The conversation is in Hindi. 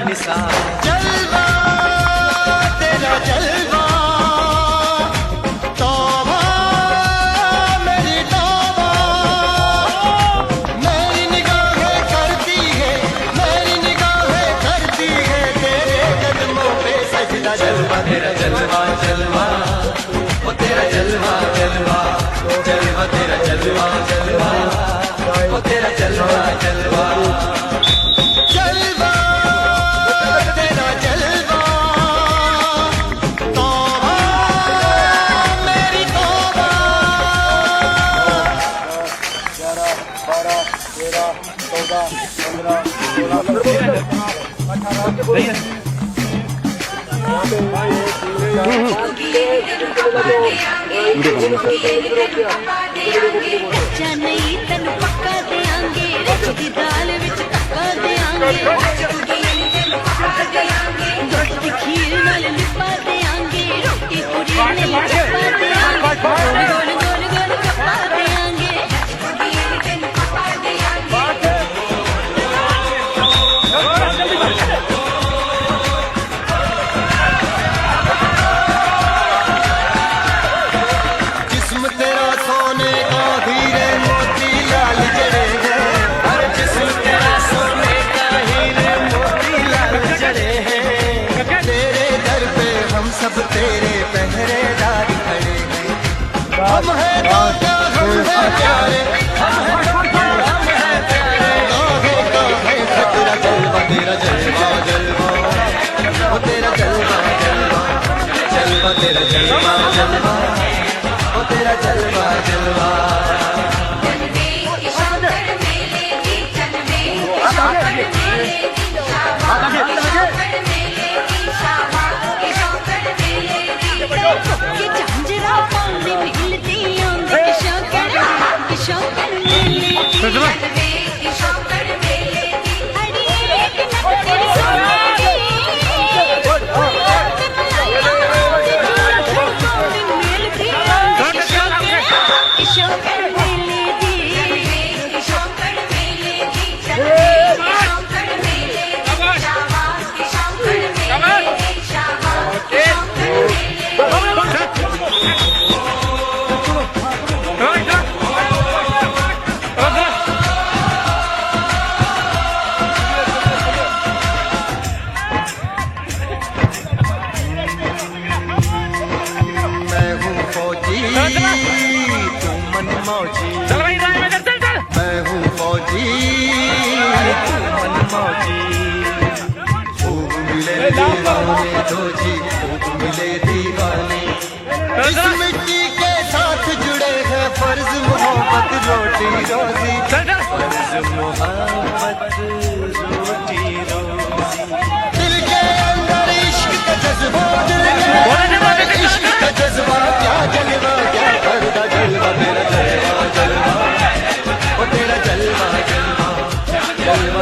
निसार। जलवा तेरा जलवा, तौबा मेरी तौबा, मेरी निगाहें करती है, मेरी निगाहें करती है तेरे कदमों पे सजदा। जलवा तेरा जलवा जलवा, वो तेरा जलवा जलवा, जलवा तेरा जलवा जलवा, वो तेरा जलवा जलवा। जलवा तेरा जलवा, तौबा मेरी तौबा। 11, 12, 13, 14, 15, 16, 18। कच्चा नहीं तेन पक्का देंगे, रिच दी दाल विच तक्का देंगे, रोटी खीर नाल लिपा देंगे, रोटी पूरी नहीं चपा देंगे, गोल गोल गोल गोल कपा देंगे। जिस्म तेरा सोने का हीरे मोती लाल जड़े हैं, हर जिस्म तेरा सोने का हीरे मोती लाल जड़े हैं। तेरे दर पे हम सब तेरे पहरेदार खड़े हैं। हम हैं राजा, हम हैं प्यारे, हम हैं प्यारे, काहे काहे तेरा जलवा, तेरा जलवा जलवा, वो तेरा जलवा जलवा, जलवा तेरा जलवा जलवा, वो तेरा जलवा जलवा। जलवे की शौकत मेले की, जलवे की शौकत मेले की, शाबाश की शौकत मेले की, शाबाश की शौकत मेले की। कि झांझरा पांदे मिलती आंदे की शौकत मेले की, जलवे की शौकत मेले की। अड़ी एक नक तेरी सोनारी, शौकत मेले दी, की शौकत मेले दी, जलवे की शौकत मेले दी, शाबाश की शौकत मेले दी, शाबाश की शौकत मेले दी। मैं हूँ फौजी तू मन मौजी, मैं हूँ फौजी तू मन मौजी। खूब मिले दीवाने दो जी, खूब मिले दीवाने। इस मिट्टी के साथ जुड़े हैं फर्ज मोहब्बत रोटी रोजी, फर्ज मोहब्बत रोटी रोजी। दिल के अंदर इश्क का जज्बा, दिल के अंदर इश्क का जज्बा, क्या जलवा क्या करदा। जलवा तेरा जलवा जलवा, वो तेरा जलवा जलवा, जलवा